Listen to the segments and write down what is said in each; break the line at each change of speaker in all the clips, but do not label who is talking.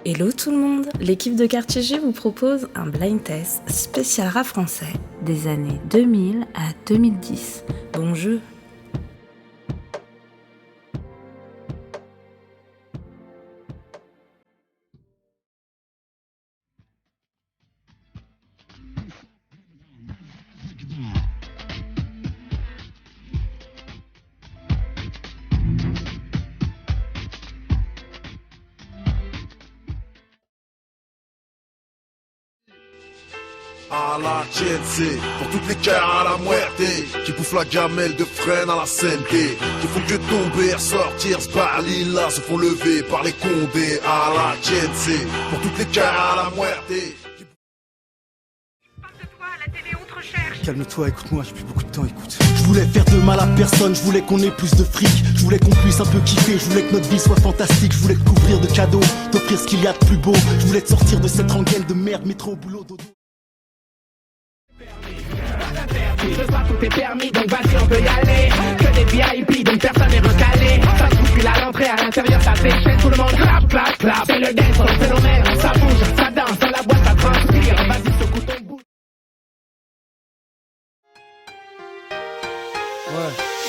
Hello tout le monde, l'équipe de Quartier G vous propose un blind test spécial rap français des années 2000 à 2010. Bon jeu.
À la Jet, pour toutes les cœurs à la muerte, qui bouffent la gamelle de freine à la CNT, qui font que tomber, ressortir, se barrer là, se font lever par les condés. À la Jet, pour toutes les cœurs à la muerte.
Calme-toi, écoute-moi, j'ai plus beaucoup de temps, écoute. Je voulais faire de mal à personne, je voulais qu'on ait plus de fric. Je voulais qu'on puisse un peu kiffer, je voulais que notre vie soit fantastique. Je voulais te couvrir de cadeaux, t'offrir ce qu'il y a de plus beau. Je voulais te sortir de cette rengaine de merde, métro au boulot, dodo.
Ce soir tout est permis, donc vas-y on peut y aller. Que des VIP, donc personne n'est recalé. Ça se bouscule à l'entrée, à l'intérieur ça déchaîne. Tout le monde clap, clap, clap. C'est le dance, le phénomène. Ça bouge, ça danse, dans la boîte ça transpire. Vas-y secoue ton bout.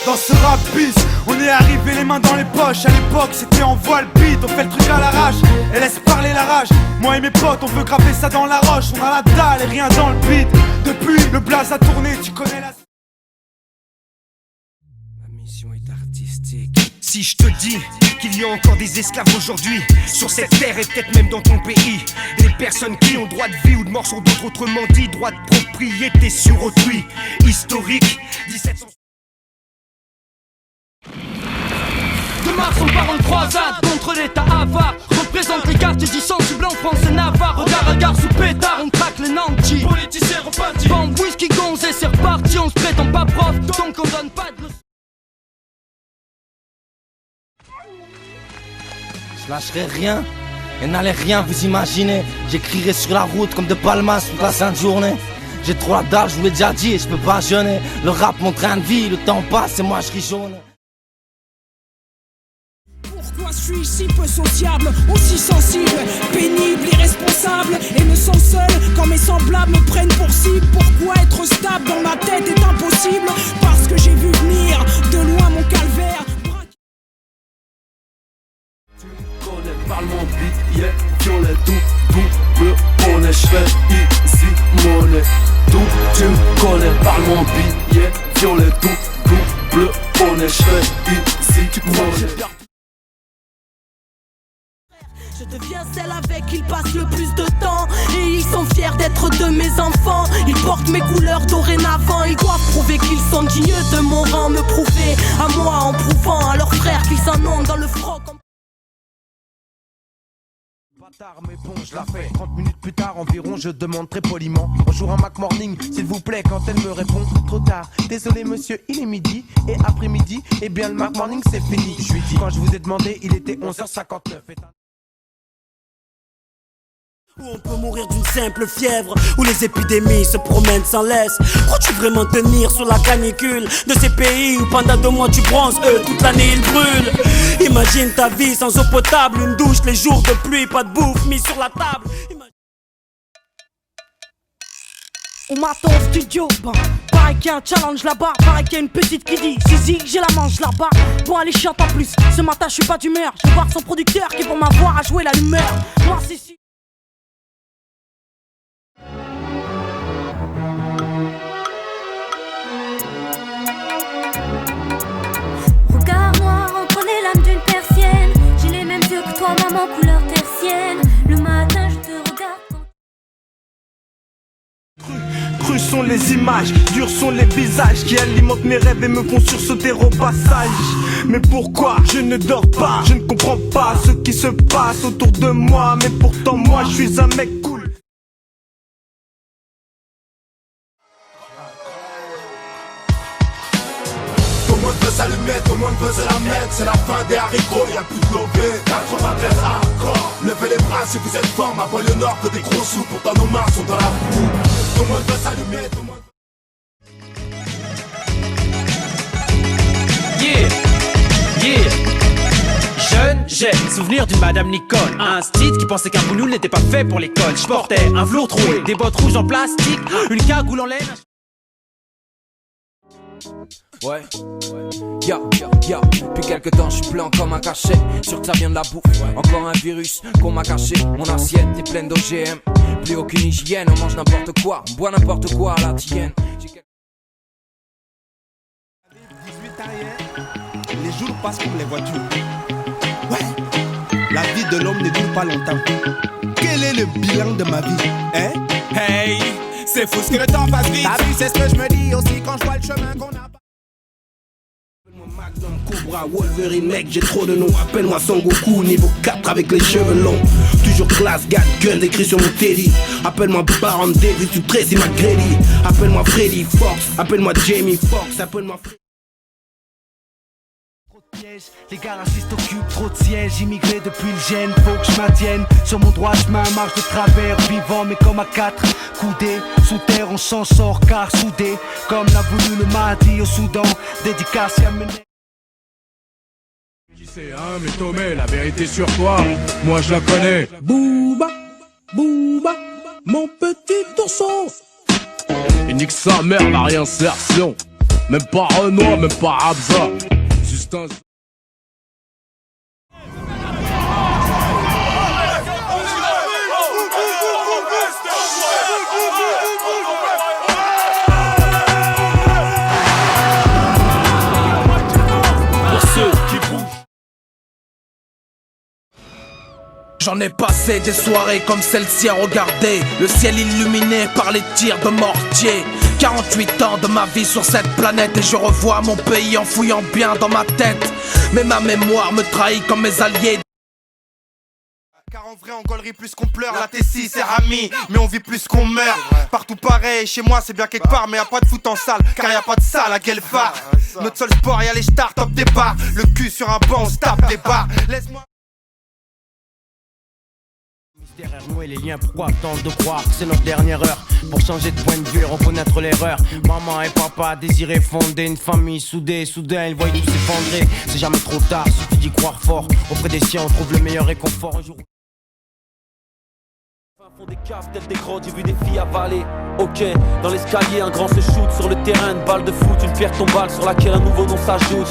Dans ce rap bis, on est arrivé les mains dans les poches. À l'époque c'était en voile beat, on fait le truc à l'arrache et laisse parler la rage. Moi et mes potes on veut graver ça dans la roche. On a la dalle et rien dans le beat. Depuis le blaze a tourné, tu connais la...
Ma mission est artistique. Si je te dis qu'il y a encore des esclaves aujourd'hui sur cette terre et peut-être même dans ton pays, des personnes qui ont droit de vie ou de mort sur d'autres, autrement dit droit de propriété sur autrui. Historique 1700.
De Mars on part en croisade contre l'état avare. Représente les quartiers dissensibles en France et Navarre. Regard à gare sous pétard, on traque les nantis. Politiciens repartis. Bande whisky gonzé, c'est reparti. On se prétend pas prof, donc on donne pas de leçons.
Je lâcherai rien et n'allez rien vous imaginer. J'écrirai sur la route comme de Palmas toute la sainte journée. J'ai trop la dalle, je vous l'ai déjà dit et je peux pas jeûner. Le rap mon train de vie, le temps passe et moi je ris jaune.
Pourquoi je suis si peu sociable, aussi sensible, pénible, irresponsable et me sens seul quand mes semblables me prennent pour cible? Pourquoi être stable dans ma tête est impossible? Parce que j'ai vu venir de loin mon calvaire.
Tu connais, parle mon beat, yeah, violet, double, bonnet, j'fais ici monnaie. Tout, tu me connais, parle mon beat, yeah, violet, double, bonnet, j'fais ici, tu monnaie.
Je deviens celle avec qui ils passent le plus de temps. Et ils sont fiers d'être de mes enfants. Ils portent mes couleurs dorénavant. Ils doivent prouver qu'ils sont dignes de mon rang. Me prouver à moi en prouvant à leurs frères qu'ils en ont dans le froc.
Bâtard mais bon je la fais. 30 minutes plus tard environ je demande très poliment: bonjour un Mac Morning s'il vous plaît. Quand elle me répond trop tard, désolé monsieur il est midi. Et après-midi, eh bien le Mac Morning c'est fini. Je lui dis quand je vous ai demandé il était 11h59.
Où on peut mourir d'une simple fièvre, où les épidémies se promènent sans laisse. Crois-tu vraiment tenir sur la canicule de ces pays où pendant 2 mois tu bronzes, eux toute l'année ils brûlent? Imagine ta vie sans eau potable, une douche les jours de pluie, pas de bouffe mis sur la table. On m'attend au studio, bon, pareil qu'il y a un challenge là-bas, pareil qu'il y a une petite qui dit Zizi, j'ai la manche là-bas. Bon allez chante en plus, ce matin je suis pas d'humeur. Je vais voir son producteur qui pour m'avoir à jouer la lumière. Moi c'est si...
Regard noir, on connaît l'âme d'une persienne. J'ai les mêmes yeux que toi, maman, couleur tertienne. Le matin, je te regarde.
Crues sont les images, durs sont les visages qui alimentent mes rêves et me font sursauter au passage. Mais pourquoi je ne dors pas? Je ne comprends pas ce qui se passe autour de moi. Mais pourtant moi je suis un mec cool.
Tout le monde veut s'allumer, tout le monde veut se la mettre. C'est la fin des haricots, y'a plus de lobé. 93 hardcore. Levez les bras si vous êtes forts. Ma banlieue nord que des gros sous. Pourtant nos mains sont dans la boue. Tout le monde veut s'allumer, tout le monde.
Yeah, yeah. Jeune,
J'ai souvenir d'une madame Nicole, un style qui pensait qu'un boulot n'était pas fait pour l'école. Je portais un velours troué, des bottes rouges en plastique, une cagoule en laine.
Ouais, depuis quelque temps je suis blanc comme un cachet. Sûr que ça vient de la bouffe, encore un virus qu'on m'a caché. Mon assiette est pleine d'OGM, plus aucune hygiène. On mange n'importe quoi, on boit n'importe quoi à la tienne.
18 les jours passent comme les voitures. Ouais, la vie de l'homme ne dure pas longtemps. Quel est le bilan de ma vie, hein? Hey, c'est fou ce que le temps passe vite. T'as vu, c'est ce que je me dis aussi quand je vois le chemin qu'on a.
Magnum, Cobra, Wolverine, mec, j'ai trop de noms. Appelle-moi Son Goku, niveau 4 avec les cheveux longs. Toujours classe, gat, gun, écrit sur mon teddy. Appelle-moi Baron Davis ou Tracy McGrady. Appelle-moi Freddy Fox, appelle-moi Jamie Foxx, appelle-moi Freddy.
Les gars racistes occupent trop de sièges. Immigré depuis le gène, faut que je maintienne sur mon droit chemin, marche de travers. Vivant mais comme à 4, coudés sous terre, on s'en sort car soudés. Comme l'a voulu le Mahdi au Soudan. Dédicace à mes...
C'est un mais Tomé, la vérité sur toi, moi je la connais. Booba, Booba, mon petit ourson. Il nique sa mère, la réinsertion. Même pas Renoir, même pas Abza. Juste un...
J'en ai passé des soirées comme celle-ci à regarder le ciel illuminé par les tirs de mortier. 48 ans de ma vie sur cette planète et je revois mon pays en fouillant bien dans ma tête. Mais ma mémoire me trahit comme mes alliés.
Car en vrai on gaulerie plus qu'on pleure, la T6 c'est Rami, mais on vit plus qu'on meurt. Partout pareil, chez moi c'est bien quelque part, mais y'a pas de foot en salle, car y'a pas de salle à Guelphard. Notre seul sport y'a les stars, top départ, le cul sur un banc on se tape des barres. Laisse-moi.
Derrière nouer les liens, pourquoi attendre de croire que c'est notre dernière heure pour changer de point de vue et reconnaître l'erreur. Maman et papa désiraient fonder une famille soudée. Soudain ils voient tout s'effondrer. C'est jamais trop tard, suffit d'y croire fort. Auprès des siens on trouve le meilleur réconfort. Un jour font des caves telles des grottes, j'ai vu des filles avaler. Ok, dans l'escalier un grand se shoot sur le terrain, une balle de foot, une pierre tombale sur laquelle un nouveau nom s'ajoute.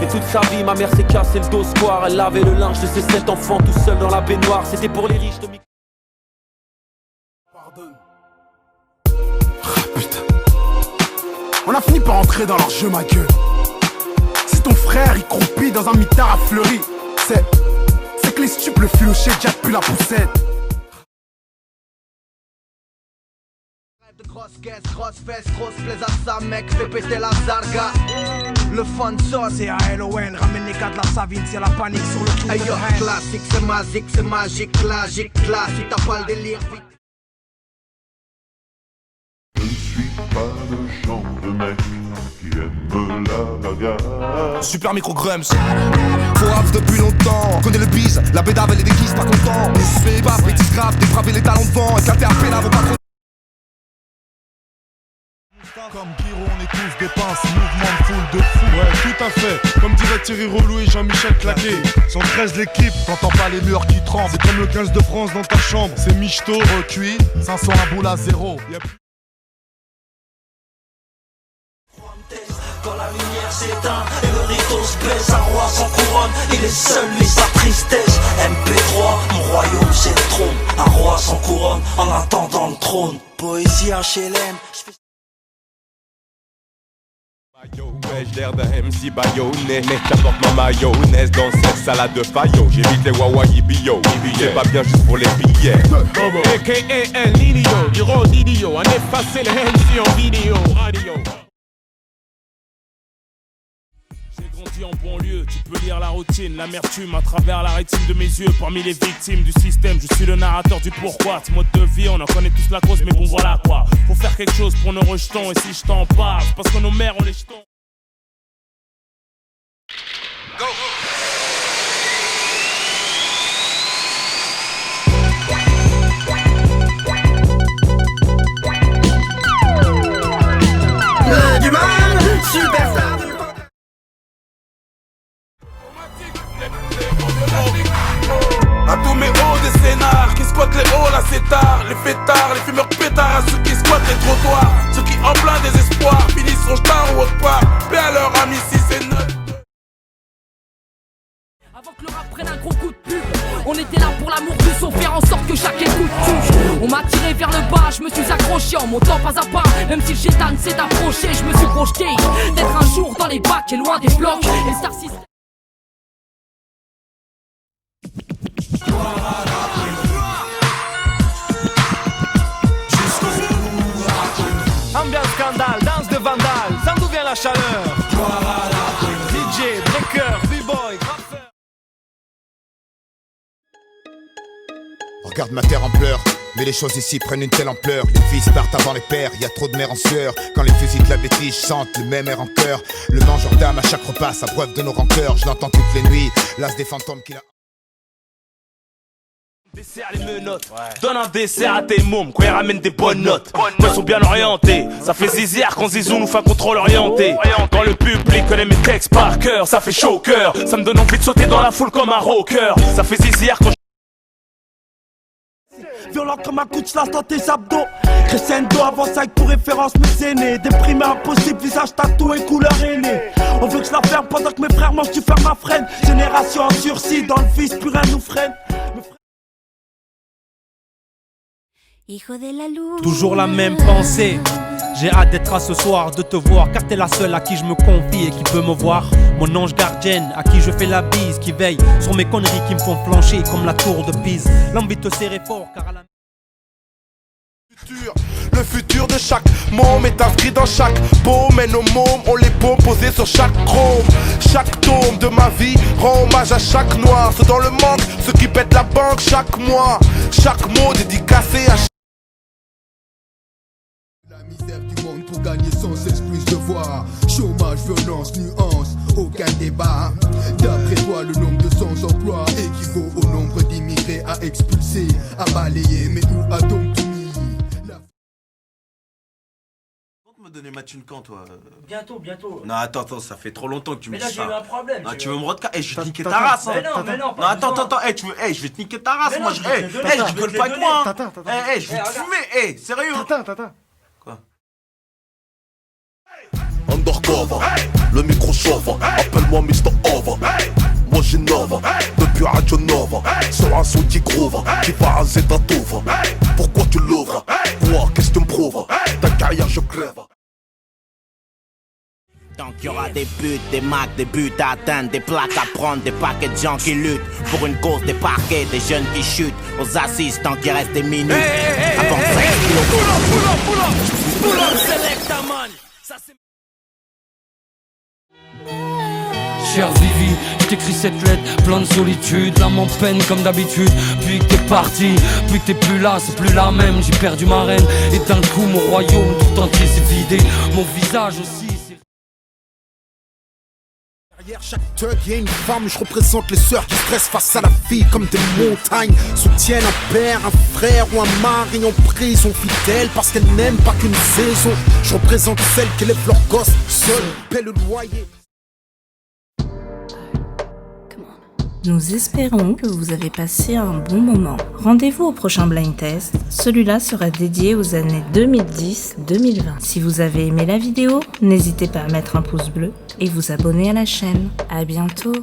Et toute sa vie ma mère s'est cassé le dos square. Elle lavait le linge de ses 7 enfants tout seul dans la baignoire. C'était pour les riches de
On a fini par entrer dans leur jeu, ma gueule. Si ton frère il croupit dans un mitard à Fleury, c'est que les stupes le filoché déjà depuis la poussette.
Grosse caisse, grosse fesse, grosse plaise à sa mec, fait péter la zarga. Le fun sauce et ALON, ramène les gars de la Savine, c'est la panique sur le tour de yo, classique, c'est magique, classique, classique, t'as pas le délire, vite.
Je ne suis pas le genre de mec qui aime la bagarre.
Super micro grums. Faut rap depuis longtemps. Connais le bise, la bédave elle est déguise, pas content. Ne fais pas, petit grave, débraver les talons devant. Éclater à peine avant pas trop.
Comme Giro, on est tous des pinces, mouvement de foule de fou. Ouais, tout à fait. Comme dirait Thierry Roulou et Jean-Michel Claquet. 113 l'équipe, t'entends pas les murs qui tremblent. C'est comme le 15 de France dans ta chambre. C'est michto, recuit, 500 la boule à 0.
Quand la lumière s'éteint et le rideau se baisse, un roi sans couronne, il est seul, lui sa tristesse. MP3, mon royaume c'est le trône. Un roi sans couronne, en attendant le trône. Poésie HLM.
Ouais, j'ai l'air d'un MC baïonné, mais j'apporte ma mayonnaise dans cette salade de faillot. J'évite les wawaï bio, c'est pas bien juste pour les billets.
A.K.A. El Nino, du rôle d'idiot, un effacé les MC en vidéo, radio.
J'ai grandi en banlieue, tu peux lire la routine, l'amertume à travers la rétine de mes yeux. Parmi les victimes du système, je suis le narrateur du pourquoi. Ce mode de vie, on en connaît tous la cause, mais bon voilà quoi. Faut faire quelque chose pour nos rejetons, et si je t'en parle, parce que nos mères ont les jetons. Go.
Du mal, superstar de
pétards à ceux qui squattent les trottoirs. Ceux qui en plein désespoir finissent son jetard ou autre part. Paix à leur ami si c'est notre.
Avant que le rap prenne un gros coup de pub, on était là pour l'amour du son, faire en sorte que chaque écoute touche. On m'a tiré vers le bas, je me suis accroché en montant pas à pas. Même si le chétan s'est approché, je me suis projeté d'être un jour dans les bacs et loin des blocs. Et le Star System.
Ambiance scandale, danse de vandale, sans d'où vient la chaleur. DJ, breaker, b-boy, graffeur.
Regarde ma terre en pleurs, mais les choses ici prennent une telle ampleur. Les fils partent avant les pères, y a trop de mères en sueur. Quand les fusils de la bêtise chantent le même air en chœur. Le mangeur d'âme à chaque repas s'abreuve de nos rancœurs. Je l'entends toutes les nuits, l'as des fantômes qui la...
Dessert les menottes, donne un dessert à tes mômes, quoi ils ramènent des bonnes notes. Moi ils sont bien orientés, ça fait zizière quand Zizou nous fait un contrôle orienté. Quand le public connaît mes textes par cœur, ça fait chaud au cœur. Ça me donne envie de sauter dans la foule comme un rocker. Ça fait zizière quand
violent comme un coup de slash dans tes abdos. Crescendo avant 5 pour référence mes aînés. Déprimé impossible, visage tatoué, couleur aînée. On veut que je la ferme pendant que mes frères mangent du fer ma freine. Génération en sursis, dans le vice plus rien nous freine.
Toujours la même pensée. J'ai hâte d'être à ce soir, de te voir, car t'es la seule à qui je me confie et qui peut me voir. Mon ange gardienne, à qui je fais la bise, qui veille sur mes conneries qui me font flancher comme la tour de Pise. L'envie de te serrer fort, car à la...
Le futur de chaque môme est inscrit dans chaque paume. Et nos mômes ont les paumes posées sur chaque chrome. Chaque tome de ma vie rend hommage à chaque noir. Ceux dans le manque, ceux qui pètent la banque chaque mois. Chaque mot dédicacé à chaque...
La misère du monde pour gagner sans cesse plus de voix. Chômage, violence, nuance, aucun débat. D'après toi, le nombre de sans-emploi équivaut au nombre d'immigrés à expulser, à balayer. Mais où a-t-on tout mis?
Me donner match une quand toi
Bientôt.
Non attends, ça fait trop longtemps que tu me dis ça.
Mais là j'ai eu un problème.
Non, tu veux me redcaler? Je vais te niquer ta race.
Mais non,
non, attends, je vais te niquer ta race. Moi, je rigole pas avec moi. Je vais te fumer. Sérieux. Quoi?
Undercover, le micro chauffe, appelle-moi Mr. Over. Moi j'innove, depuis Radio Nova, sur un son qui groove, qui va raser ta touve. Pourquoi tu l'ouvres? Moi, qu'est-ce que tu me prouves? Ta carrière je crève.
Tant qu'il y aura des buts, des marques, des buts à atteindre, des plaques à prendre, des paquets de gens qui luttent pour une cause, des parquets, des jeunes qui chutent aux assises tant qu'il reste des minutes. Avant 5 kilos.
Pull up, select a man. Ça c'est... Cher Vivi, je t'écris cette lettre, plein de solitude, l'âme en peine comme d'habitude. Puis que t'es parti, puis que t'es plus là, c'est plus la même. J'ai perdu ma reine, et d'un coup mon royaume tout entier s'est vidé. Mon visage aussi c'est...
Derrière chaque thug y'a une femme, je représente les sœurs qui stressent face à la vie comme des montagnes. Soutiennent un père, un frère ou un mari en prison, fidèles parce qu'elles n'aiment pas qu'une saison. Je représente celles qui élèvent leurs gosses seules, paient le loyer.
Nous espérons que vous avez passé un bon moment. Rendez-vous au prochain blind test. Celui-là sera dédié aux années 2010-2020. Si vous avez aimé la vidéo, n'hésitez pas à mettre un pouce bleu et vous abonner à la chaîne. À bientôt.